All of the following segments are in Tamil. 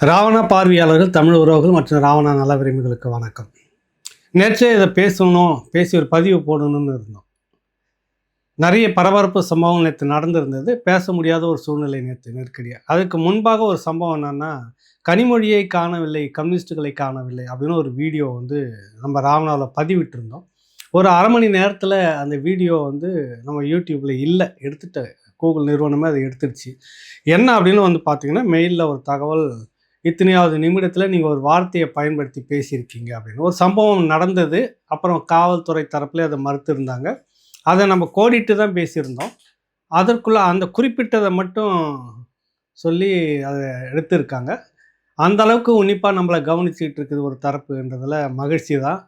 ராவணா பார்வையாளர்கள், தமிழ் உறவுகள் மற்றும் ராவணா நல விரும்பிகளுக்கு வணக்கம். நேற்றே இதை பேசி ஒரு பதிவு போடணும்னு இருந்தோம். நிறைய பரபரப்பு சம்பவங்கள் நேற்று நடந்திருந்தது. பேச முடியாத ஒரு சூழ்நிலை நேற்று நெருக்கடியாக. அதுக்கு முன்பாக ஒரு சம்பவம் என்னென்னா, கனிமொழியை காணவில்லை, கம்யூனிஸ்டுகளை காணவில்லை அப்படின்னு ஒரு வீடியோ நம்ம ராவணாவில் பதிவிட்டிருந்தோம். ஒரு அரை மணி நேரத்தில் அந்த வீடியோ நம்ம யூடியூப்பில் இல்லை, எடுத்துட்டு கூகுள் நிறுவனமே அதை எடுத்துடுச்சு. என்ன அப்படின்னு பார்த்தீங்கன்னா, மெயிலில் ஒரு தகவல், இத்தனையாவது நிமிடத்தில் நீங்கள் ஒரு வார்த்தையை பயன்படுத்தி பேசியிருக்கீங்க அப்படின்னு ஒரு சம்பவம் நடந்தது. அப்புறம் காவல்துறை தரப்புல அதை மறுத்திருந்தாங்க. அதை நம்ம கோடிட்டு தான் பேசியிருந்தோம். அதற்குள்ளே அந்த குறிப்பிட்டதை மட்டும் சொல்லி அதை எடுத்திருக்காங்க. அந்த அளவுக்கு உன்னிப்பாக நம்மளை கவனிச்சுக்கிட்டு இருக்குது ஒரு தரப்புன்றதில் மகிழ்ச்சி தான்.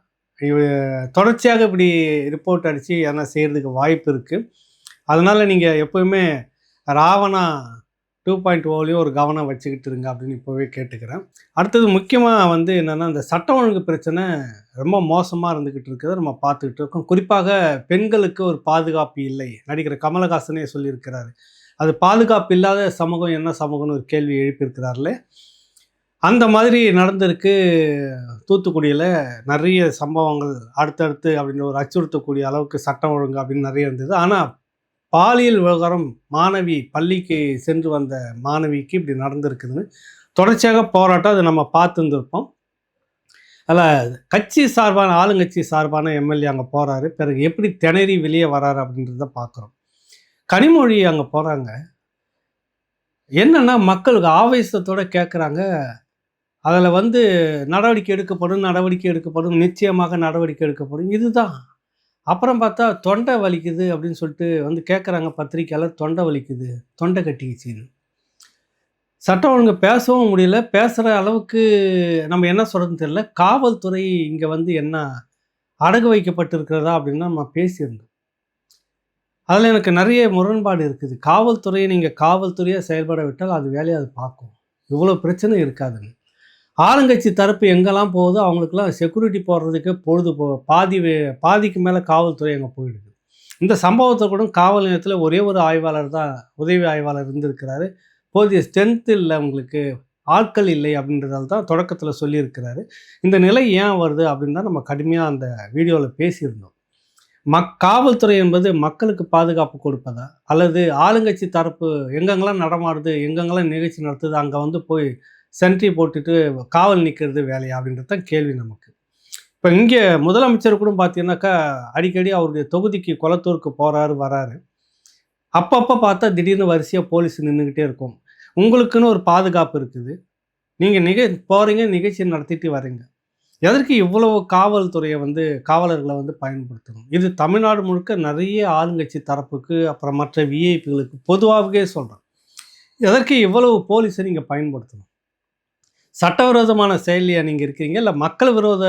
தொடர்ச்சியாக இப்படி ரிப்போர்ட் அடித்து எதனா செய்கிறதுக்கு வாய்ப்பு இருக்குது. அதனால் நீங்கள் எப்போவுமே ராவணா 2.0லையும் ஒரு கவனம் வச்சுக்கிட்டு இருங்க அப்படின்னு இப்போவே கேட்டுக்கிறேன். அடுத்தது முக்கியமாக என்னென்னா, இந்த சட்ட ஒழுங்கு பிரச்சனை ரொம்ப மோசமாக இருந்துக்கிட்டு இருக்கிறத நம்ம பார்த்துக்கிட்டு இருக்கோம். குறிப்பாக பெண்களுக்கு ஒரு பாதுகாப்பு இல்லை. நடிகர் கமலஹாசனே சொல்லியிருக்கிறாரு. அது பாதுகாப்பு இல்லாத சமூகம் என்ன சமூகம்னு ஒரு கேள்வி எழுப்பியிருக்கிறார்களே. அந்த மாதிரி நடந்திருக்கு. தூத்துக்குடியில் நிறைய சம்பவங்கள் அடுத்தடுத்து அப்படின்ற ஒரு அச்சுறுத்தக்கூடிய அளவுக்கு சட்டம் ஒழுங்கு அப்படின்னு நிறைய இருந்தது. ஆனால் பாலியல் விவகாரம், மாணவி பள்ளிக்கு சென்று வந்த மாணவிக்கு இப்படி நடந்திருக்குதுன்னு தொடர்ச்சியாக போராட்டம் அதை நம்ம பார்த்துருந்துருப்போம். அதில் கட்சி சார்பான, ஆளுங்கட்சி சார்பான எம்எல்ஏ அங்கே போகிறாரு. பிறகு எப்படி திணறி வெளியே வராரு அப்படின்றத பார்க்குறோம். கனிமொழி அங்கே போகிறாங்க. என்னென்னா, மக்களுக்கு ஆவேசத்தோடு கேட்குறாங்க. அதில் நடவடிக்கை எடுக்கப்படும், நிச்சயமாக நடவடிக்கை எடுக்கப்படும், இதுதான். அப்புறம் பார்த்தா தொண்டை வலிக்குது அப்படின்னு சொல்லிட்டு கேட்குறாங்க பத்திரிக்கையாளர். தொண்டை வலிக்குது, தொண்டை கட்டிக்கிச்சின்னு. சட்டம் ஒழுங்கு பேசவும் முடியல. பேசுகிற அளவுக்கு நம்ம என்ன சொல்கிறதுன்னு தெரியல. காவல்துறை இங்கே என்ன அடகு வைக்கப்பட்டிருக்கிறதா அப்படின்னு நம்ம பேசியிருந்தோம். அதில் எனக்கு நிறைய முரண்பாடு இருக்குது. காவல்துறையை நீங்கள் பாதுகாப்பாக செயல்பட விட்டால் அது வேலையை அது பார்க்கும். இவ்வளோ பிரச்சனை இருக்காதுன்னு. ஆளுங்கட்சி தரப்பு எங்கெல்லாம் போகுதோ அவங்களுக்குலாம் செக்யூரிட்டி போடுறதுக்கு பாதிக்கு மேலே காவல்துறை அங்கே போயிடுது. இந்த சம்பவத்தை கூட காவல் நிலையத்தில் ஒரே ஒரு ஆய்வாளர் தான், உதவி ஆய்வாளர் இருந்திருக்கிறாரு. போதிய ஸ்ட்ரென்த் இல்லை, உங்களுக்கு ஆட்கள் இல்லை அப்படின்றதால தான் தொடக்கத்தில் சொல்லியிருக்கிறாரு. இந்த நிலை ஏன் வருது அப்படின்னு தான் நம்ம கடுமையாக அந்த வீடியோவில் பேசியிருந்தோம். காவல்துறை என்பது மக்களுக்கு பாதுகாப்பு கொடுப்பதா, அல்லது ஆளுங்கட்சி தரப்பு எங்கெங்கெல்லாம் நடமாடுது, எங்கெங்கெல்லாம் நிகழ்ச்சி நடத்துது அங்கே போய் சென்ட்ரி போட்டுட்டு காவல் நிற்கிறது வேலையா அப்படின்றது தான் கேள்வி நமக்கு. இப்போ இங்கே முதலமைச்சர் கூட பார்த்தீங்கன்னாக்கா அடிக்கடி அவருடைய தொகுதிக்கு குளத்தூருக்கு போகிறாரு வராரு. அப்பப்போ பார்த்தா திடீர்னு வரிசையாக போலீஸ் நின்றுக்கிட்டே இருக்கும். உங்களுக்குன்னு ஒரு பாதுகாப்பு இருக்குது. நீங்கள் போகிறீங்க, நிகழ்ச்சி நடத்திட்டு வரீங்க. எதற்கு இவ்வளவு காவல்துறையை காவலர்களை பயன்படுத்தணும்? இது தமிழ்நாடு முழுக்க நிறைய ஆளுங்கட்சி தரப்புக்கு, அப்புறம் மற்ற விஐபிகளுக்கு பொதுவாகவே சொல்கிறேன். எதற்கு இவ்வளவு போலீஸை நீங்கள் பயன்படுத்தணும்? சட்டவிரோதமான செயலியாக நீங்கள் இருக்கிறீங்க, இல்லை மக்கள் விரோத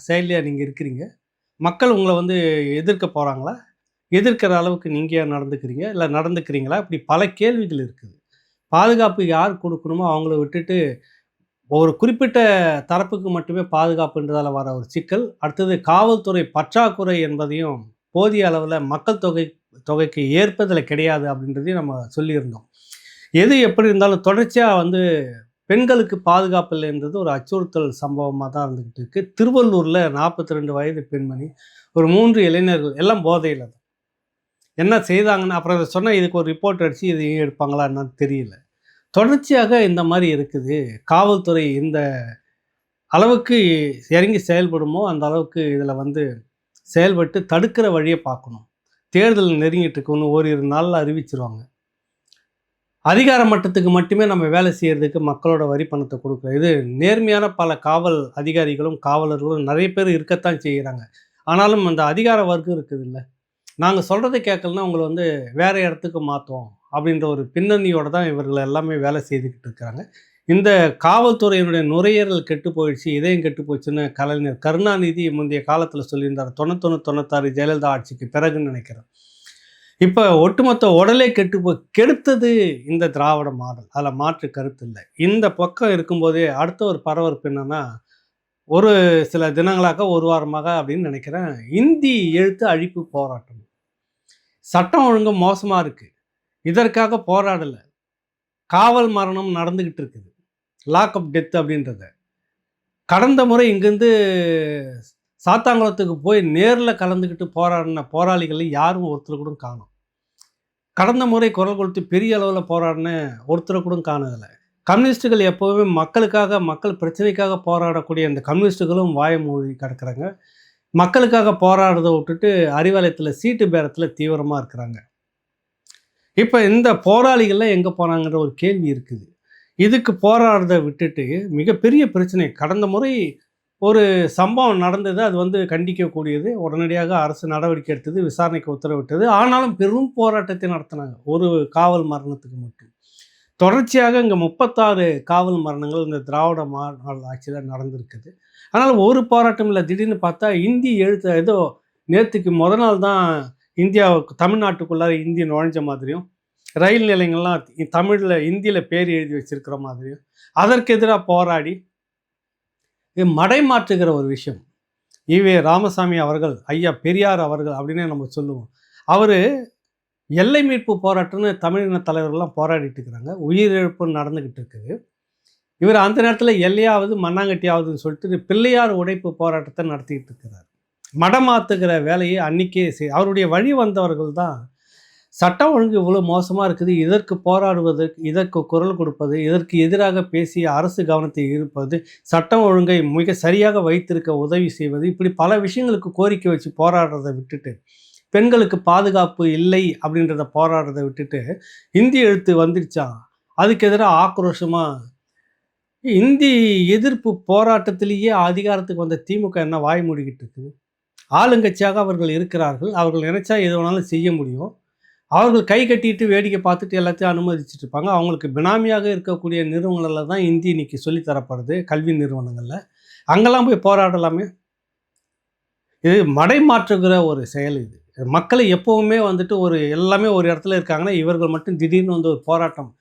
செயலியாக நீங்கள் இருக்கிறீங்க? மக்கள் உங்களை எதிர்க்க போகிறாங்களா? எதிர்க்கிற அளவுக்கு நீங்கள் ஏன் நடந்துக்கிறீங்க, இல்லை நடந்துக்கிறீங்களா? இப்படி பல கேள்விகள் இருக்குது. பாதுகாப்பு யார் கொடுக்கணுமோ அவங்கள விட்டுட்டு ஒரு குறிப்பிட்ட தரப்புக்கு மட்டுமே பாதுகாப்புன்றதால வர ஒரு சிக்கல். அடுத்தது காவல்துறை பற்றாக்குறை என்பதையும் போதிய அளவில் மக்கள் தொகைக்கு ஏற்பதில் கிடையாது அப்படின்றதையும் நம்ம சொல்லியிருந்தோம். எது எப்படி இருந்தாலும் தொடர்ச்சியாக பெண்களுக்கு பாதுகாப்பு இல்லைன்றது ஒரு அச்சுறுத்தல் சம்பவமாக தான் இருந்துக்கிட்டு இருக்குது. திருவள்ளூரில் 42 வயது பெண்மணி, ஒரு 3 இளைஞர்கள் எல்லாம் போதையில் தான். என்ன செய்தாங்கன்னு அப்புறம் இதை சொன்னால் இதுக்கு ஒரு ரிப்போர்ட் அடித்து இதையும் எடுப்பாங்களா என்னன்னு தெரியல. தொடர்ச்சியாக இந்த மாதிரி இருக்குது. காவல்துறை இந்த அளவுக்கு இறங்கி செயல்படுமோ அந்த அளவுக்கு இதில் செயல்பட்டு தடுக்கிற வழியை பார்க்கணும். தேர்தல் நெருங்கிட்டு இருக்கு, ஒன்று ஓரிரு நாளில் அறிவிச்சிருவாங்க. அதிகார மட்டத்துக்கு மட்டுமே நம்ம வேலை செய்கிறதுக்கு மக்களோட வரி பணத்தை கொடுக்குறோம். இது நேர்மையான பல காவல் அதிகாரிகளும் காவலர்களும் நிறைய பேர் இருக்கத்தான் செய்கிறாங்க. ஆனாலும் அந்த அதிகார வர்க்கம் இருக்குது இல்லை, நாங்கள் சொல்கிறத கேட்கலன்னா உங்களை வேறு இடத்துக்கு மாற்றுவோம் அப்படின்ற ஒரு பின்னணியோடு தான் இவர்கள் எல்லாமே வேலை செய்துக்கிட்டு இருக்கிறாங்க. இந்த காவல்துறையினுடைய நுரையீரல் கெட்டு போயிடுச்சு, இதயம் கெட்டு போச்சுன்னு கலைஞர் கருணாநிதி முந்தைய காலத்தில் சொல்லியிருந்தார். 91 96 ஜெயலலிதா ஆட்சிக்கு பிறகுன்னு நினைக்கிறேன். இப்போ ஒட்டுமொத்த உடலே கெடுத்தது இந்த திராவிட மாடல். அதில் மாற்று கருத்து இல்லை. இந்த பக்கம் இருக்கும்போதே அடுத்த ஒரு பரபரப்பு என்னன்னா, ஒரு சில தினங்களாக, ஒரு வாரமாக அப்படின்னு நினைக்கிறேன், இந்தி எழுத்து அழிப்பு போராட்டம். சட்டம் ஒழுங்கு மோசமாக இருக்குது, இதற்காக போராடலை, காவல் மரணம் நடந்துக்கிட்டு இருக்குது. லாக் அப் டெத் அப்படின்றது. கடந்த முறை இங்கேருந்து சாத்தாங்குளத்துக்கு போய் நேரில் கலந்துக்கிட்டு போராடின போராளிகள் யாரும் ஒருத்தர் கூட காணோம். கடந்த முறை குரல் கொடுத்து பெரிய அளவில் போராடின ஒருத்தரை கூட காணதில்லை. கம்யூனிஸ்ட்டுகள் எப்போவுமே மக்களுக்காக, மக்கள் பிரச்சனைக்காக போராடக்கூடிய அந்த கம்யூனிஸ்ட்டுகளும் வாய மூடி கிடக்குறாங்க. மக்களுக்காக போராடுறத விட்டுட்டு அறிவாலயத்தில் சீட்டு பேரத்தில் தீவிரமாக இருக்கிறாங்க. இப்போ இந்த போராளிகள்லாம் எங்கே போனாங்கன்ற ஒரு கேள்வி இருக்குது. இதுக்கு போராடுறத விட்டுட்டு மிகப்பெரிய பிரச்சனை கடந்த முறை ஒரு சம்பவம் நடந்தது. அது வந்து கண்டிக்கக்கூடியது. உடனடியாக அரசு நடவடிக்கை எடுத்தது, விசாரணைக்கு உத்தரவிட்டது. ஆனாலும் பெரும் போராட்டத்தை நடத்தினாங்க ஒரு காவல் மரணத்துக்கு மட்டும். தொடர்ச்சியாக இங்கே 36 காவல் மரணங்கள் இந்த திராவிட மாடல் ஆட்சியில் நடந்திருக்குது. ஆனால் ஒரு போராட்டம் இல்லை. திடீர்னு பார்த்தா இந்தி எழுத்து ஏதோ நேற்றுக்கு முத நாள் தான் இந்தியாவுக்கு தமிழ்நாட்டுக்குள்ளார இந்தி நுழைஞ்ச மாதிரியும், ரயில் நிலையங்கள்லாம் தமிழில் இந்தியில் பேர் எழுதி வச்சிருக்கிற மாதிரியும், அதற்கு எதிராக போராடி இது மடைமாற்றுகிற ஒரு விஷயம். ஈவே ராமசாமி அவர்கள், ஐயா பெரியார் அவர்கள் அப்படின்னே நம்ம சொல்லுவோம். அவர் எல்லை மீட்பு போராட்டம்னு தமிழின தலைவர்கள்லாம் போராடிட்டு இருக்கிறாங்க. உயிரிழப்பு நடந்துக்கிட்டு இருக்குது. இவர் அந்த நேரத்தில் எல்லையாவது மண்ணாங்கட்டியாவதுன்னு சொல்லிட்டு பிள்ளையார் உடைப்பு போராட்டத்தை நடத்திக்கிட்டு இருக்கிறார். மடமாத்துக்கிற வேலையை அன்றைக்கே அவருடைய வழி வந்தவர்கள் தான் சட்டம் ஒழுங்கு இவ்வளோ மோசமாக இருக்குது, இதற்கு போராடுவதற்கு, இதற்கு குரல் கொடுப்பது, இதற்கு எதிராக பேசி அரசு கவனத்தை ஈர்ப்பது, சட்டம் ஒழுங்கை மிக சரியாக வைத்திருக்க உதவி செய்வது, இப்படி பல விஷயங்களுக்கு கோரிக்கை வச்சு போராடுறதை விட்டுட்டு, பெண்களுக்கு பாதுகாப்பு இல்லை அப்படின்றத போராடுறதை விட்டுட்டு இந்தி எழுத்து வந்துடுச்சா அதுக்கு எதிராக ஆக்ரோஷமாக இந்தி எதிர்ப்பு போராட்டத்திலேயே அதிகாரத்துக்கு வந்த திமுக என்ன வாய் மூடிக்கிட்டு இருக்குது? ஆளுங்கட்சியாக அவர்கள் இருக்கிறார்கள். அவர்கள் நினைச்சா எது வேணாலும் செய்ய முடியும். அவர்கள் கை கட்டிட்டு வேடிக்கை பார்த்துட்டு எல்லாத்தையும் அனுமதிச்சுட்டு இருப்பாங்க. அவங்களுக்கு பினாமியாக இருக்கக்கூடிய நிறுவனங்களில் தான் இந்தி இன்னைக்கு சொல்லித்தரப்படுது, கல்வி நிறுவனங்களில். அங்கெல்லாம் போய் போராடலாமே. இது மடைமாற்றுகிற ஒரு செயல். இது மக்களை எப்போவுமே வந்துட்டு எல்லாமே ஒரு இடத்துல இருக்காங்கன்னா, இவர்கள் மட்டும் திடீர்னு வந்து ஒரு போராட்டம்.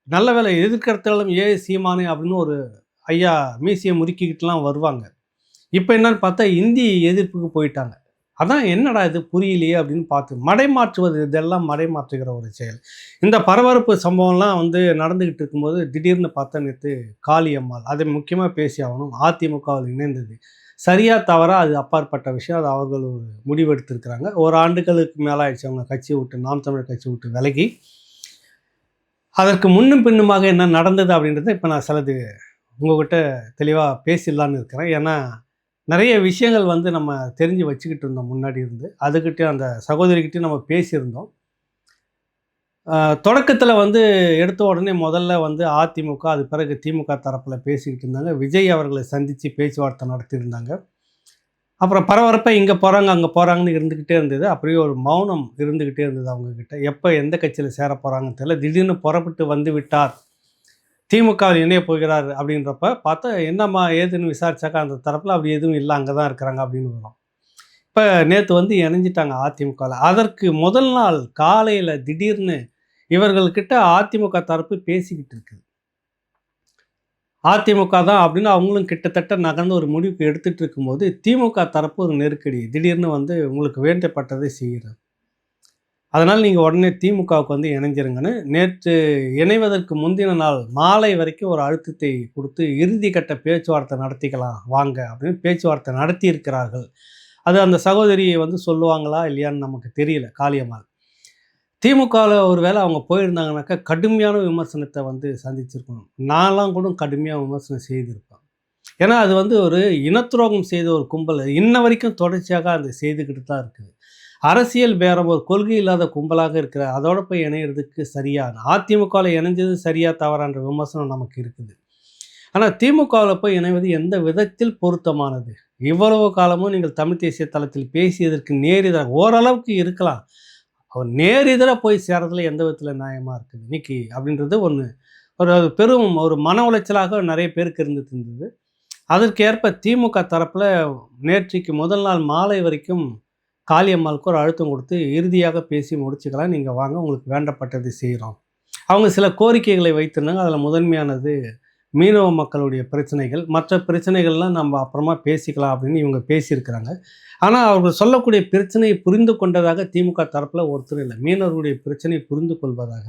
நல்ல வேலை எதிர்க்கருத்தாலும் சீமானு அப்படின்னு ஒரு ஐயா மீசியை முறுக்கிக்கிட்டுலாம் வருவாங்க. இப்போ என்னன்னு பார்த்தா இந்தி எதிர்ப்புக்கு போயிட்டாங்க. அதான் என்னடா இது புரியலையே அப்படின்னு பார்த்து மடைமாற்றுவது, இதெல்லாம் மடைமாற்றுகிற ஒரு செயல். இந்த பரபரப்பு சம்பவம்லாம் வந்து நடந்துக்கிட்டு இருக்கும்போது திடீர்னு பார்த்தா நேற்று காளியம்மாள், அதை முக்கியமாக பேசி ஆகணும், அதிமுகவில் இணைந்தது சரியா தவறா அது அப்பாற்பட்ட விஷயம். அது அவர்கள் ஒரு முடிவெடுத்திருக்கிறாங்க. ஒரு ஆண்டுகளுக்கு மேலே ஆயிடுச்சு அவங்க கட்சியை விட்டு, நாம் தமிழர் கட்சியை விட்டு விலகி. அதற்கு முன்னும் பின்னுமாக என்ன நடந்தது அப்படின்றத இப்போ நான் சிலது உங்கள்கிட்ட தெளிவாக பேசிடலான்னு இருக்கிறேன். ஏன்னா நிறைய விஷயங்கள் வந்து நம்ம தெரிஞ்சு வச்சுக்கிட்டு இருந்தோம் முன்னாடி இருந்து. அதுக்கிட்டே அந்த சகோதரிக்கிட்டே நம்ம பேசியிருந்தோம். தொடக்கத்தில் வந்து எடுத்த உடனே முதல்ல வந்து அதிமுக, அது பிறகு திமுக தரப்பில் பேசிக்கிட்டு இருந்தாங்க. விஜய் அவர்களை சந்தித்து பேச்சுவார்த்தை நடத்தியிருந்தாங்க. அப்புறம் பரபரப்பாக இங்கே போகிறாங்க அங்கே போகிறாங்கன்னு இருந்துக்கிட்டே இருந்தது. அப்படியே ஒரு மௌனம் இருந்துக்கிட்டே இருந்தது அவங்கக்கிட்ட. எப்போ எந்த கட்சியில் சேர போகிறாங்கன்னு தெரியல. திடீர்னு புறப்பட்டு வந்து விட்டார், திமுகவில் இணைய போகிறார் அப்படின்றப்ப பார்த்தா என்னம்மா ஏதுன்னு விசாரிச்சாக்கா அந்த தரப்பில் அப்படி எதுவும் இல்லை, அங்கே தான் இருக்கிறாங்க அப்படின்னு வரும். இப்போ நேற்று வந்து இணைஞ்சிட்டாங்க அதிமுகவில். அதற்கு முதல் நாள் காலையில் திடீர்னு இவர்கள்கிட்ட அதிமுக தரப்பு பேசிக்கிட்டு இருக்குது. அதிமுக தான் அப்படின்னு அவங்களும் கிட்டத்தட்ட நகர்ந்து ஒரு முடிவுக்கு எடுத்துகிட்டு இருக்கும்போது திமுக தரப்பு ஒரு நெருக்கடி. திடீர்னு வந்து உங்களுக்கு வேண்டப்பட்டதை செய்கிறார், அதனால் நீங்கள் உடனே திமுகவுக்கு வந்து இணைஞ்சிருங்கன்னு நேற்று இணைவதற்கு முந்தின நாள் மாலை வரைக்கும் ஒரு அழுத்தத்தை கொடுத்து இறுதி கட்ட பேச்சுவார்த்தை நடத்திக்கலாம் வாங்க அப்படின்னு பேச்சுவார்த்தை நடத்தி இருக்கிறார்கள். அது அந்த சகோதரியை வந்து சொல்லுவாங்களா இல்லையான்னு நமக்கு தெரியல. காளியம்மாள் திமுகவில் ஒரு வேளை அவங்க போயிருந்தாங்கனாக்கா கடுமையான விமர்சனத்தை வந்து சந்திச்சிருக்கணும். நான்லாம் கூட கடுமையாக விமர்சனம் செய்திருப்பேன். ஏன்னா அது வந்து ஒரு இனத்துரோகம் செய்த ஒரு கும்பல் இன்ன வரைக்கும் தொடர்ச்சியாக அது செய்துக்கிட்டு தான் இருக்குது. அரசியல் பேரம் ஒரு கொள்கை இல்லாத கும்பலாக இருக்கிற அதோட போய் இணையிறதுக்கு சரியான அதிமுகவில் இணைஞ்சது சரியா தவறான்ற விமர்சனம் நமக்கு இருக்குது. ஆனால் திமுகவில் போய் இணைவது எந்த விதத்தில் பொருத்தமானது? இவ்வளவு காலமும் நீங்கள் தமிழ் தேசிய தளத்தில் பேசியதற்கு நேரிதாக ஓரளவுக்கு இருக்கலாம். அவர் நேரிதராக போய் சேர்றதுல எந்த விதத்தில் நியாயமாக இருக்குது இன்னைக்கு அப்படின்றது ஒரு பெரும் ஒரு மன உளைச்சலாக நிறைய பேருக்கு இருந்தது. அதற்கேற்ப திமுக தரப்பில் நேற்றைக்கு முதல் நாள் மாலை வரைக்கும் காளியம்மாளுக்கு ஒரு அழுத்தம் கொடுத்து இறுதியாக பேசி முடிச்சுக்கலாம், நீங்கள் வாங்க உங்களுக்கு வேண்டப்பட்டதை செய்கிறோம். அவங்க சில கோரிக்கைகளை வைத்திருந்தாங்க. அதில் முதன்மையானது மீனவ மக்களுடைய பிரச்சனைகள், மற்ற பிரச்சனைகள்லாம் நம்ம அப்புறமா பேசிக்கலாம் அப்படின்னு இவங்க பேசியிருக்கிறாங்க. ஆனால் அவர்கள் சொல்லக்கூடிய பிரச்சனையை புரிந்து கொண்டதாக திமுக தரப்பில் ஒருத்தர் இல்லை. மீனவர்களுடைய பிரச்சனையை புரிந்து கொள்வதாக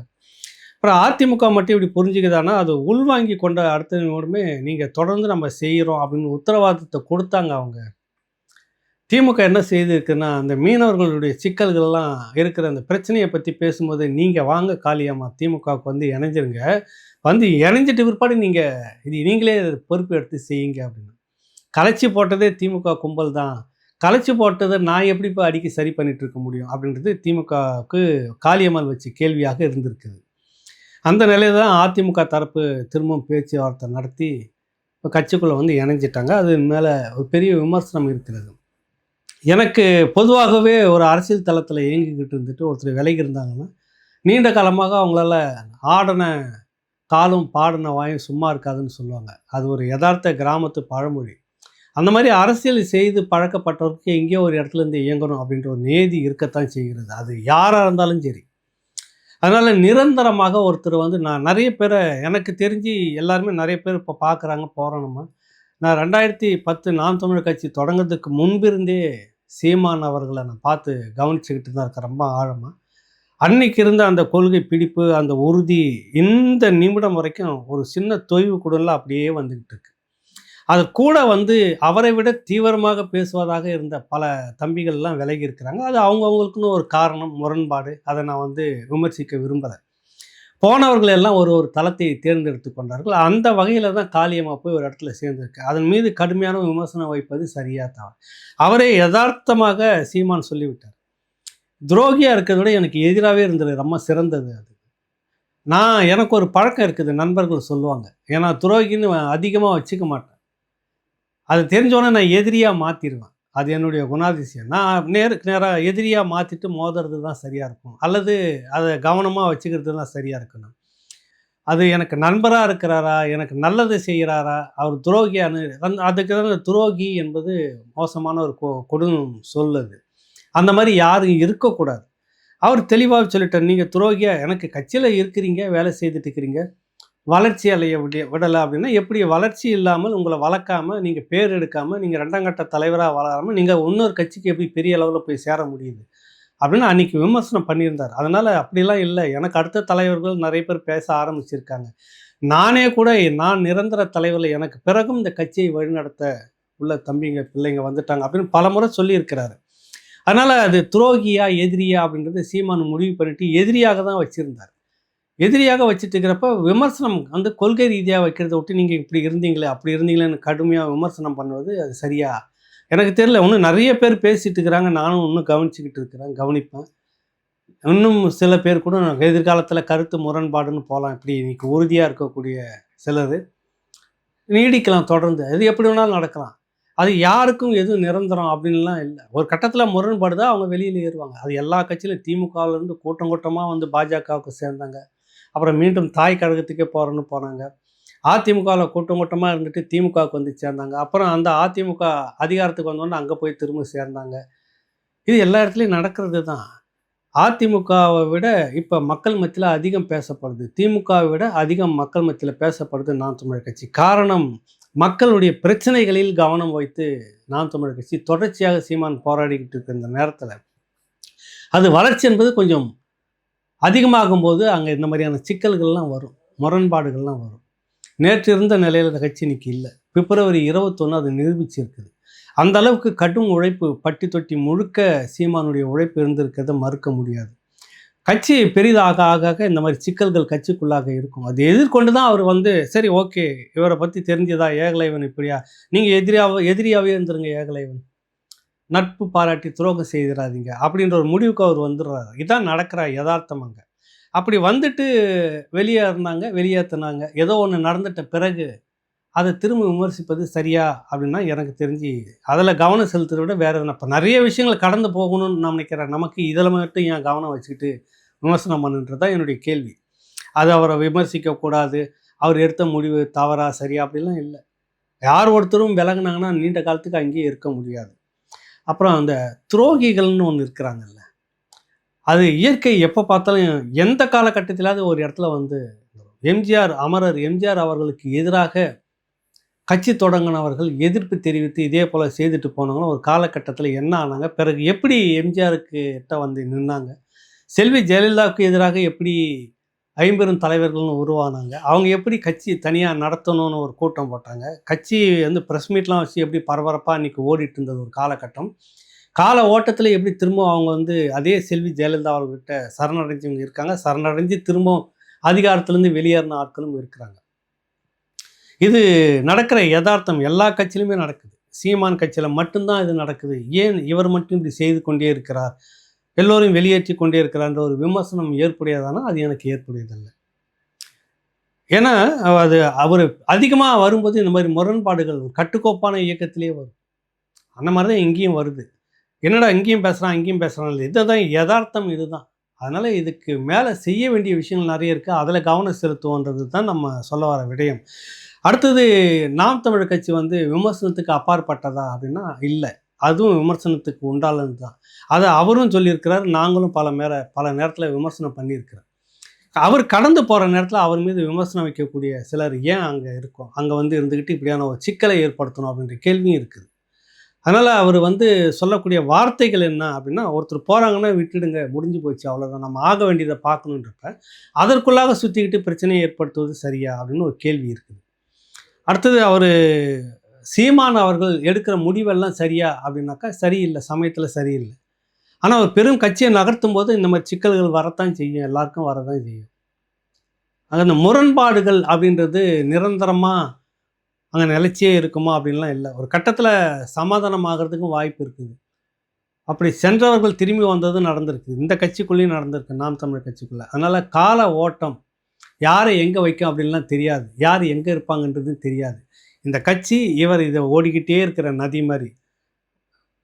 அப்புறம் அதிமுக மட்டும் இப்படி புரிஞ்சுக்குதான்னா, அது உள்வாங்கி கொண்ட அடுத்த நிமிடமே, நீங்க தொடர்ந்து நம்ம செய்றோம் அப்படின்னு உத்தரவாதத்த குடுத்தாங்க அவங்க. திமுக என்ன செய்திருக்குன்னா, அந்த மீனவர்களுடைய சிக்கல்கள்லாம் இருக்கிற அந்த பிரச்சனைய பத்தி பேசும்போது, "நீங்க வாங்க காளியம்மா திமுகவுக்கு வந்து இணைஞ்சிருங்க. வந்து இணைஞ்சிட்ட பிற்பாடு இது நீங்களே பொறுப்பு எடுத்து செய்யுங்க" அப்படின்னு. கலைச்சு போட்டதே திமுக கும்பல் தான். கலைச்சு போட்டத நான் எப்படி போய் அடிக்கி சரி பண்ணிட்டு இருக்க முடியும்? அப்படின்றது திமுகவுக்கு காளியம்மாள் வச்ச கேள்வியாக இருந்திருக்குது. அந்த நிலையில தான் அதிமுக தரப்பு திரும்பவும் பேச்சுவார்த்தை நடத்தி, இப்ப கட்சிக்குள்ள வந்து இணைஞ்சிட்டாங்க. அது மேல ஒரு பெரிய விமர்சனம் இருக்கிறது. எனக்கு பொதுவாகவே ஒரு அரசியல் தளத்தில இயங்கிக்கிட்டு இருந்துட்டு ஒருத்தர் விலகி இருந்தாங்கன்னா, நீண்ட காலமாக அவங்களால ஆடுன காலும், பாடுன வாயும் சும்மா இருக்காதுன்னு சொல்லுவாங்க. அது ஒரு எதார்த்த கிராமத்து பழமொழி. அந்த மாரி அரசியல் செய்து பழக்கப்பட்டவருக்கு எங்கேயோ ஒரு இடத்துலேருந்து இயங்கணும் அப்படின்ற ஒரு நியதி இருக்கத்தான் செய்கிறது. அது யாரா இருந்தாலும் சரி. அதனால நிரந்தரமாக ஒருத்தர் வந்து நான் நெறைய பேர எனக்கு தெரிஞ்சு எல்லாருமே நெறைய பேர் இப்ப பார்க்குறாங்க, போறோம் நம்ம. நான் 2010 நாம் தமிழர் கட்சி தொடங்கறதுக்கு முன்பிருந்தே சீமான் அவர்கள நான் பார்த்து கவனிச்சுக்கிட்டு தான் இருக்கேன் ரொம்ப ஆழமா. அன்னைக்கு இருந்த அந்த கொள்கை பிடிப்பு, அந்த உறுதி இந்த நிமிடம் வரைக்கும் ஒரு சின்ன தொய்வு கூட இல்ல அப்படியே வந்துகிட்டு இருக்கு. அது கூட வந்து அவரை விட தீவிரமாக பேசுவதாக இருந்த பல தம்பிகள்லாம் விலகி இருக்கிறாங்க. அது அவங்கவங்களுக்குன்னு ஒரு காரணம், முரண்பாடு. அத நான் வந்து விமர்சிக்க விரும்பல. போனவர்கள் எல்லாம் ஒரு ஒரு தளத்தை தேர்ந்தெடுத்து கொண்டார்கள். அந்த வகையில தான் காளியம்மா போய் ஒரு இடத்துல சேர்ந்திருக்கு. அதன் மீது கடுமையான விமர்சனம் வைப்பது சரியா தவறா? அவரே எதார்த்தமாக சீமான் சொல்லிவிட்டார். துரோகியா இருக்கிறத விட எனக்கு எதிராவே இருந்தது ரொம்ப சிறந்தது அது. எனக்கு ஒரு பழக்கம் இருக்குது. நண்பர்கள் சொல்லுவாங்க. ஏன்னா துரோகின்னு அதிகமா வச்சுக்க மாட்டேன். அது தெரிஞ்சோனே நான் எதிரியா மாத்திருவேன். அது என்னுடைய குணாதிசயம். நான் நேருக்கு நேரா எதிரியா மாத்திட்டு மோதுறது தான் சரியா இருக்கும். அல்லது அத கவனமா வச்சுக்கிறது தான் சரியா இருக்கணும். அது எனக்கு நண்பரா இருக்கிறாரா? எனக்கு நல்லது செய்கிறாரா? அவர் துரோகியான்னு அதுக்கு தான் துரோகி என்பது மோசமான ஒரு கொடும் சொல் அது. அந்த மாரி யாரும் இருக்கக்கூடாது. அவர் தெளிவாவே சொல்லிட்டார். "நீங்க துரோகியா எனக்கு கட்சியில இருக்கிறீங்க, வேலை செய்துட்டு இருக்கிறீங்க. வளர்ச்சி அடைய விடல அப்படின்னா, எப்படி வளர்ச்சி இல்லாமல் உங்கள வளர்க்காம, நீங்க பேர் எடுக்காம, நீங்க 2ஆம் கட்ட தலைவரா வளராம, நீங்க இன்னொரு கட்சிக்கு எப்படி பெரிய அளவுல போய் சேர முடியுது?" அப்படின்னு அன்னைக்கு விமர்சனம் பண்ணியிருந்தார். அதனால அப்படிலாம் இல்ல. எனக்கு அடுத்த தலைவர்கள் நெறைய பேர் பேச ஆரம்பிச்சிருக்காங்க. நானே கூட நான் நிரந்தர தலைவர்ல எனக்கு பிறகும் இந்த கட்சியை வழிநடத்த உள்ள தம்பிங்க, பிள்ளைங்க வந்துட்டாங்க அப்படின்னு பலமுறை சொல்லியிருக்கிறாரு. அதனால அது துரோகியா, எதிரியா அப்படின்றது சீமான் முடிவு பண்ணிட்டு எதிரியாக தான் வச்சிருந்தார். எதிரியாக வச்சுட்டு இருக்கிறப்ப விமர்சனம் வந்து கொள்கை ரீதியா வைக்கிறத விட்டு, நீங்க இப்படி இருந்தீங்களே, அப்படி இருந்தீங்களேன்னு கடுமையா விமர்சனம் பண்ணுவது அது சரியா? எனக்கு தெரியல. இன்னும் நெறைய பேர் பேசிட்டு இருக்கிறாங்க. நானும் இன்னும் கவனிச்சுக்கிட்டு இருக்கிறேன், கவனிப்பேன். இன்னும் சில பேர் கூட எதிர்காலத்தில கருத்து முரண்பாடுன்னு போலாம். இப்படி இன்னைக்கு உறுதியா இருக்கக்கூடிய சிலரு நீடிக்கலாம் தொடர்ந்து. அது எப்படி வேணாலும் நடக்கலாம். அது யாருக்கும் எதுவும் நிரந்தரம் அப்படின்லாம் இல்ல. ஒரு கட்டத்தில முரண்படுதா அவங்க வெளியில ஏறுவாங்க. அது எல்லா கட்சியிலும் திமுகவிலருந்து கூட்டம் கூட்டமா வந்து பாஜகவுக்கு சேர்ந்தாங்க. அப்புறம் மீண்டும் தாய் கழகத்துக்கே போறேன்னு போனாங்க. அதிமுகவுல கூட்டம் கூட்டமா இருந்துட்டு திமுகவுக்கு வந்து சேர்ந்தாங்க. அப்புறம் அந்த அதிமுக அதிகாரத்துக்கு வந்தோனே அங்க போய் திரும்ப சேர்ந்தாங்க. இது எல்லா இடத்துலயும் நடக்கிறது தான். அதிமுகவ விட இப்ப மக்கள் மத்தியில அதிகம் பேசப்படுது. திமுகவை விட அதிகம் மக்கள் மத்தியில பேசப்படுது நாம் தமிழர் கட்சி. காரணம், மக்களுடைய பிரச்சனைகளில் கவனம் வைத்து நாம் தமிழர் கட்சி தொடர்ச்சியாக சீமான் போராடிக்கிட்டு இருக்க இந்த நேரத்தில, அது வளர்ச்சி என்பது கொஞ்சம் அதிகமாகும்போது அங்க இந்த மாதிரியான சிக்கல்கள்லாம் வரும். முரண்பாடுகள்லாம் வரும். நேற்று இருந்த நிலையில இந்த கட்சி இன்னைக்கு இல்ல. பிப்ரவரி 21 அது நிரூபிச்சிருக்குது. அந்த அளவுக்கு கடும் உழைப்பு பட்டி தொட்டி முழுக்க சீமானுடைய உழைப்பு இருந்திருக்கிறத மறுக்க முடியாது. கட்சி பெரிதாக ஆக ஆக இந்த மாதிரி சிக்கல்கள் கட்சிக்குள்ளாக இருக்கும். அதை எதிர்கொண்டு தான் அவர் வந்து சரி ஓகே, இவரை பத்தி தெரிஞ்சதா ஏகலைவன் இப்படியா? நீங்க எதிரியாவே இருந்துருங்க ஏகலைவன். நட்பு பாராட்டி துரோகம் செய்திராதீங்க. அப்படின்ற ஒரு முடிவுக்கு அவர் வந்துடுறாரு. இதான் நடக்கிற எதார்த்தம் அங்க. அப்படி வந்துட்டு வெளியேத்துனாங்க. ஏதோ ஒண்ணு நடந்துட்ட பிறகு அத திரும்ப விமர்சிப்பது சரியா? அப்படின்னா எனக்கு தெரிஞ்சு, அதில கவனம் செலுத்துறத விட வேற எதுனா இப்ப நெறைய விஷயங்கள் கடந்து போகணும்னு நான் நினைக்கிறேன். நமக்கு இதில மட்டும் ஏன் கவனம் வச்சுக்கிட்டு விமர்சனம் பண்ணுன்றது தான் என்னுடைய கேள்வி. அது அவர விமர்சிக்கக் கூடாது. அவர் எடுத்த முடிவு தவறா? சரியா? அப்படிலாம் இல்ல. யார் ஒருத்தரும் விலகுனாங்கன்னா, நீண்ட காலத்துக்கு அங்கேயே இருக்க முடியாது. அப்புறம் அந்த துரோகிகள்னு ஒண்ணு இருக்கிறாங்கல்ல. அது இயற்கை எப்ப பார்த்தாலும் எந்த காலகட்டத்திலாவது ஒரு இடத்துல வந்து அமரர் எம்ஜிஆர் அவர்களுக்கு எதிராக கட்சி தொடங்குனவர்கள் எதிர்ப்பு தெரிவித்து இதே போல செய்துட்டு போனவங்களும் ஒரு காலகட்டத்தில என்ன ஆனாங்க? பிறகு எப்படி எம்ஜிஆருக்கு எட்ட வந்து நின்னாங்க? செல்வி ஜெயலலிதாவுக்கு எதிராக எப்படி ஐம்பெரும் தலைவர்கள்னு உருவானாங்க. அவங்க எப்படி கட்சி தனியாக நடத்தணும்னு ஒரு கூட்டம் போட்டாங்க. கட்சி வந்து ப்ரெஸ் மீட்லாம் வச்சு எப்படி பரபரப்பாக அன்றைக்கி ஓடிட்டு இருந்தது ஒரு காலகட்டம். கால ஓட்டத்தில் எப்படி திரும்ப அவங்க வந்து அதே செல்வி ஜெயலலிதா அவர்கிட்ட சரணடைஞ்சவங்க இருக்காங்க. சரணடைஞ்சு திரும்பவும் அதிகாரத்திலேருந்து வெளியேறின ஆட்களும் இருக்கிறாங்க. இது நடக்கிற யதார்த்தம் எல்லா கட்சியிலுமே நடக்குது. சீமான் கட்சியில் மட்டும்தான் இது நடக்குது. ஏன் இவர் மட்டும் இப்படி செய்து கொண்டே இருக்கிறார், எல்லோரையும் வெளியேற்றி கொண்டே இருக்கிறார்ன்ற ஒரு விமர்சனம் ஏற்புடையதானா அது எனக்கு ஏற்புடையதில்லை. ஏன்னா அது அவர் அதிகமாக வரும்போது இந்த மாதிரி முரண்பாடுகள் கட்டுக்கோப்பான இயக்கத்திலே வரும். அந்த மாதிரி தான் இங்கேயும் வருது. என்னடா இங்கேயும் பேசுகிறான் இங்கேயும் பேசுகிறான் இல்லை, இதுதான் யதார்த்தம், இதுதான். அதனால் இதுக்கு மேலே செய்ய வேண்டிய விஷயங்கள் நிறைய இருக்குது. அதில் கவனம் செலுத்துவோன்றது தான் நம்ம சொல்ல வர விடயம். அடுத்தது நாம் தமிழர் கட்சி வந்து விமர்சனத்துக்கு அப்பாற்பட்டதா அப்படின்னா இல்லை, அதுவும் விமர்சனத்துக்கு உண்டானது தான். அதை அவரும் சொல்லியிருக்கிறார், நாங்களும் பல நேரத்தில் விமர்சனம் பண்ணியிருக்கிறோம். அவர் கடந்து போகிற நேரத்தில் அவர் மீது விமர்சனம் வைக்கக்கூடிய சிலர் ஏன் அங்கே இருக்கும், அங்கே வந்து இருந்துக்கிட்டு இப்படியான ஒரு சிக்கலை ஏற்படுத்தணும் அப்படின்ற கேள்வியும் இருக்குது. அதனால் அவர் வந்து சொல்லக்கூடிய வார்த்தைகள் என்ன அப்படின்னா, ஒருத்தர் போகிறாங்கன்னா விட்டுடுங்க, முடிஞ்சு போச்சு, அவ்வளோதான், நம்ம ஆக வேண்டியதை பார்க்கணுன்றப்ப அதற்குள்ளாக சுற்றிக்கிட்டு பிரச்சனையை ஏற்படுத்துவது சரியா அப்படின்னு ஒரு கேள்வி இருக்குது. அடுத்தது அவர் சீமான் அவர்கள் எடுக்கிற முடிவெல்லாம் சரியா அப்படின்னாக்கா சரியில்லை, சமயத்தில் சரியில்லை. ஆனால் அவர் பெரும் கட்சியை நகர்த்தும் போது இந்த மாதிரி சிக்கல்கள் வரத்தான் செய்யும், எல்லாருக்கும் வரதான் செய்யும். அந்த முரண்பாடுகள் அப்படின்றது நிரந்தரமாக அங்கே நிலைச்சியே இருக்குமா அப்படின்லாம் இல்லை. ஒரு கட்டத்தில் சமாதானம் ஆகிறதுக்கும் வாய்ப்பு இருக்குது. அப்படி சென்றவர்கள் திரும்பி வந்ததும் நடந்திருக்கு, இந்த கட்சிக்குள்ளேயும் நடந்திருக்கு, நாம் தமிழர் கட்சிக்குள்ளே. அதனால் கால ஓட்டம் யாரை எங்கே வைக்கும் அப்படின்லாம் தெரியாது, யார் எங்கே இருப்பாங்கன்றதும் தெரியாது. இந்த கட்சி இதை ஓடிக்கிட்டே இருக்கிற நதி மாதிரி,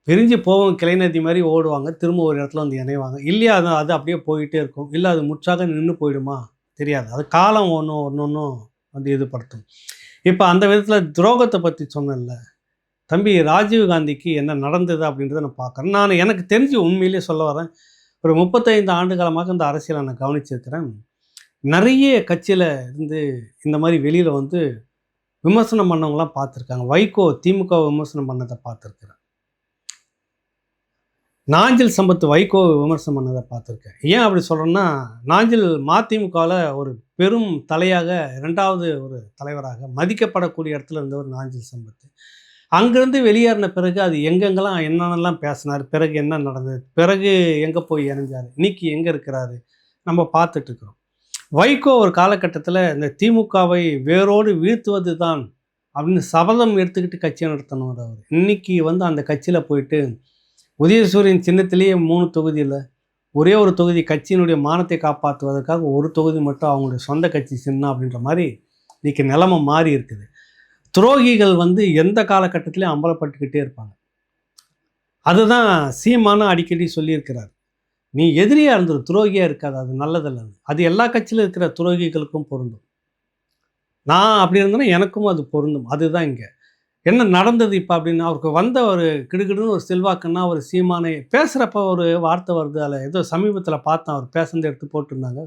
பிரிஞ்சு போவோம், கிளை நதி மாதிரி ஓடுவாங்க, திரும்ப ஒரு இடத்துல வந்து இணைவாங்க. இல்லையா அது அப்படியே போயிட்டே இருக்கும், இல்லை அது முற்றாக நின்று போயிடுமா தெரியாது. அது காலம் ஒன்றும் வந்து இதுபடுத்தும். இப்போ அந்த விதத்தில் துரோகத்தை பற்றி சொன்னேன்ல, தம்பி ராஜீவ்காந்திக்கு என்ன நடந்தது அப்படின்றத நான் பார்க்குறேன். நான் எனக்கு தெரிஞ்சு உண்மையிலே சொல்ல வரேன், ஒரு 35 ஆண்டு காலமாக இந்த அரசியலை நான் கவனிச்சிருக்கிறேன். நிறைய கட்சியில் இருந்து இந்த மாதிரி வெளியில் வந்து விமர்சனம் பண்ணவங்களாம் பார்த்துருக்காங்க. வைகோ திமுக விமர்சனம் பண்ணதை பார்த்துருக்குறேன். நாஞ்சில் சம்பத் வைகோ விமர்சனம் பண்ணதை பார்த்துருக்கேன். ஏன் அப்படி சொல்கிறேன்னா, நாஞ்சில் மதிமுகவில் ஒரு பெரும் தலையாக, 2வது ஒரு தலைவராக மதிக்கப்படக்கூடிய இடத்துல இருந்தவர் நாஞ்சில் சம்பத். அங்கேருந்து வெளியேறின பிறகு அது எங்கெங்கெல்லாம் என்னென்னலாம் பேசினார், பிறகு என்ன நடந்தது, பிறகு எங்கே போய் இணைஞ்சார், இன்னைக்கு எங்கே இருக்கிறாரு நம்ம பார்த்துட்ருக்குறோம். வைகோ ஒரு காலகட்டத்தில் இந்த திமுகவை வேரோடு வீழ்த்துவது தான் அப்படின்னு சபதம் எடுத்துக்கிட்டு கட்சியை நடத்தணும் அவர். இன்றைக்கி வந்து அந்த கட்சியில் போயிட்டு உதயசூரியன் சின்னத்திலேயே 3 தொகுதியில் ஒரே ஒரு தொகுதி கட்சியினுடைய மானத்தை காப்பாற்றுவதற்காக ஒரு தொகுதி மட்டும் அவங்களுடைய சொந்த கட்சி சின்னம் அப்படின்ற மாதிரி இன்றைக்கி நிலைமை மாறி இருக்குது. துரோகிகள் வந்து எந்த காலகட்டத்திலையும் அம்பலப்பட்டுக்கிட்டே இருப்பாங்க. அதுதான் சீமானும் அடிக்கடி சொல்லியிருக்கிறார், நீ எதிரியாக இருந்துரு, துரோகியாக இருக்காது, அது நல்லதில்லைன்னு. அது எல்லா கட்சியிலும் இருக்கிற துரோகிகளுக்கும் பொருந்தும். நான் அப்படி இருந்தேன்னா எனக்கும் அது பொருந்தும். அதுதான் இங்கே என்ன நடந்தது இப்போ அப்படின்னு. அவருக்கு வந்த ஒரு கிடுகிடுன்னு ஒரு செல்வாக்குன்னா ஒரு சீமானை பேசுகிறப்ப ஒரு வார்த்தை வருது, அதில் ஏதோ சமீபத்தில் பார்த்தேன், அவர் பேசுனதை எடுத்து போட்டிருந்தாங்க.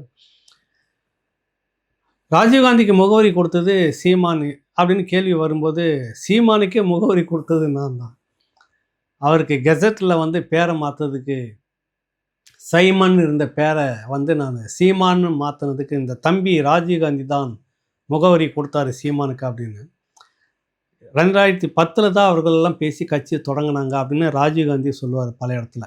ராஜீவ்காந்திக்கு முகவரி கொடுத்தது சீமான் அப்படின்னு கேள்வி வரும்போது, சீமானுக்கே முகவரி கொடுத்தது நான் தான். அவருக்கு கெசட்டில் வந்து பேரை மாற்றுறதுக்கு சைமன் இருந்த பேரை வந்து நான் சீமான்னு மாற்றினதுக்கு இந்த தம்பி ராஜீவ்காந்தி தான் முகவரி கொடுத்தாரு சீமானுக்கு அப்படின்னு. 2010 தான் அவர்களெல்லாம் பேசி கட்சியை தொடங்கினாங்க அப்படின்னு ராஜீவ்காந்தி சொல்லுவார் பல இடத்துல.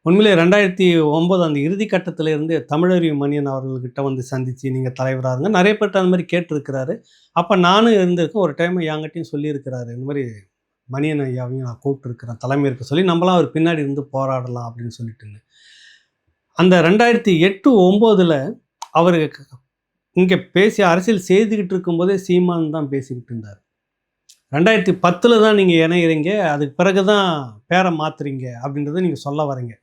உண்மையிலே 2009 அந்த இறுதி கட்டத்தில் இருந்து தமிழறிவு மணியன் அவர்கள்கிட்ட வந்து சந்தித்து நீங்கள் தலைவராகுங்க நிறைய பேர்ட்ட அந்த மாதிரி கேட்டிருக்கிறாரு. அப்போ நானும் இருந்திருக்கேன். ஒரு டைம் என்கிட்டையும் சொல்லியிருக்கிறாரு, இந்த மாதிரி மணியன் ஐயாவையும் நான் கூப்பிட்டுருக்கிறேன் தலைமை இருக்க சொல்லி, நம்மளாம் அவர் பின்னாடி இருந்து போராடலாம் அப்படின்னு சொல்லிட்டுங்க. அந்த 2008-09 அவர் இங்கே பேசி அரசியல் செய்துக்கிட்டு இருக்கும்போதே சீமான் தான் பேசிக்கிட்டு இருந்தார். 2010 தான் நீங்கள் இணையிறீங்க, அதுக்கு பிறகு தான் பேரை மாற்றுறீங்க அப்படின்றத நீங்கள் சொல்ல வரீங்க.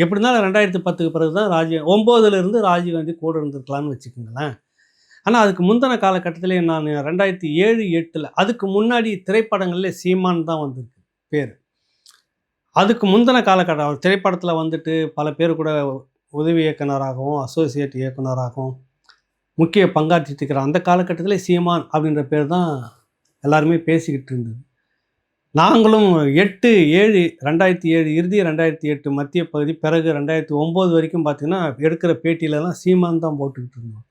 எப்படி இருந்தாலும் 2010க்கு பிறகு தான் 2009 ராஜீவ்காந்தி கூட இருந்திருக்கலான்னு வச்சுக்கோங்களேன். ஆனால் அதுக்கு முந்தின காலகட்டத்திலே நான் 2007-08 அதுக்கு முன்னாடி திரைப்படங்களில் சீமான் தான் வந்திருக்கு பேர். அதுக்கு முந்தின காலகட்டம் அவர் திரைப்படத்தில் வந்துட்டு பல பேர் கூட உதவி இயக்குனராகவும் அசோசியேட் இயக்குனராகவும் முக்கிய பங்காற்றிட்டு இருக்கிற அந்த காலகட்டத்தில் சீமான் அப்படின்ற பேர் தான் எல்லாருமே பேசிக்கிட்டு இருந்தது. நாங்களும் 2007 இறுதி 2008 மத்திய பகுதி பிறகு 2009 வரைக்கும் பார்த்திங்கன்னா எடுக்கிற பேட்டியிலலாம் சீமான் தான் போட்டுக்கிட்டு இருந்தோம்.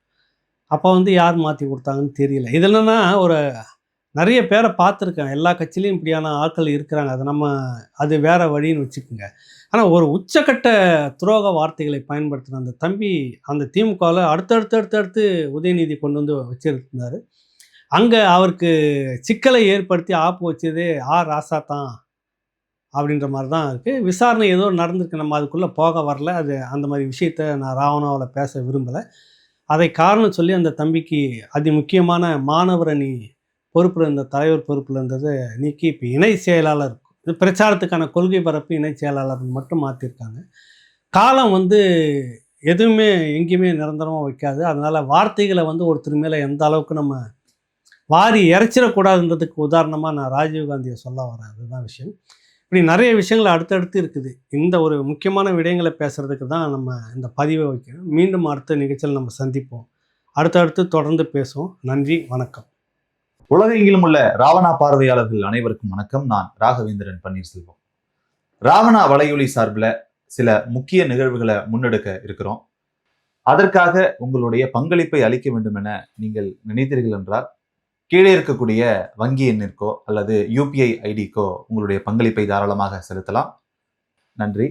அப்போ வந்து யார் மாற்றி கொடுத்தாங்கன்னு தெரியல. இது என்னன்னா ஒரு நிறைய பேரை பார்த்துருக்கேன். எல்லா கட்சியிலயும் இப்படியான ஆட்கள் இருக்கிறாங்க. அது வேற வழின்னு வச்சுக்கோங்க. ஆனா ஒரு உச்சக்கட்ட துரோக வார்த்தைகளை பயன்படுத்தின அந்த தம்பி, அந்த திமுகவுல அடுத்தடுத்து உதயநிதி கொண்டு வந்து வச்சிருந்தாரு. அங்க அவருக்கு சிக்கலை ஏற்படுத்தி ஆப்பு வச்சதே ராசா தான் அப்படின்ற மாரி தான் இருக்கு. விசாரணை ஏதோ நடந்திருக்கு. நம்ம அதுக்குள்ள போக வரல. அந்த மாரி விஷயத்த நான் ராவணாவுல பேச விரும்பல. அதை காரணம் சொல்லி அந்த தம்பிக்கு முக்கியமான மாணவர் அணி பொறுப்புல இருந்த தலைவர் பொறுப்புல இருந்தத நீக்கி இப்ப இணை செயலாளர், இது பிரச்சாரத்துக்கான கொள்கை பரப்பு இணை செயலாளர்ன்னு மட்டும் மாத்திருக்காங்க. காலம் வந்து எதுவுமே எங்கேயுமே நிரந்தரமா வைக்காது. அதனால வார்த்தைகள வந்து ஒருத்தர் மேல எந்த அளவுக்கு நம்ம வாரி இறைச்சிறக்கூடாதுன்றதுக்கு உதாரணமா நான் ராஜீவ்காந்திய சொல்ல வரேன். அதுதான் விஷயம். இப்படி நிறைய விஷயங்கள் அடுத்தடுத்து இருக்குது. இந்த ஒரு முக்கியமான விடயங்கள பேசுறதுக்கு தான் நம்ம இந்த பதிவ வைக்கிறோம். மீண்டும் அடுத்த நிகழ்ச்சியில நம்ம சந்திப்போம். அடுத்தடுத்து தொடர்ந்து பேசுவோம். நன்றி, வணக்கம். உலகெங்கிலும் உள்ள ராவணா பார்வையாளர்கள் அனைவருக்கும் வணக்கம். நான் ராகவேந்திரன் பன்னீர்செல்வம். ராவணா வலையொலி சார்பில் சில முக்கிய நிகழ்வுகளை முன்னெடுக்க இருக்கிறோம். அதற்காக உங்களுடைய பங்களிப்பை அளிக்க வேண்டும் என நீங்கள் நினைத்தீர்கள் என்றால் கீழே இருக்கக்கூடிய வங்கி எண்ணிற்கோ அல்லது UPI ஐடிக்கோ உங்களுடைய பங்களிப்பை தாராளமாக செலுத்தலாம். நன்றி.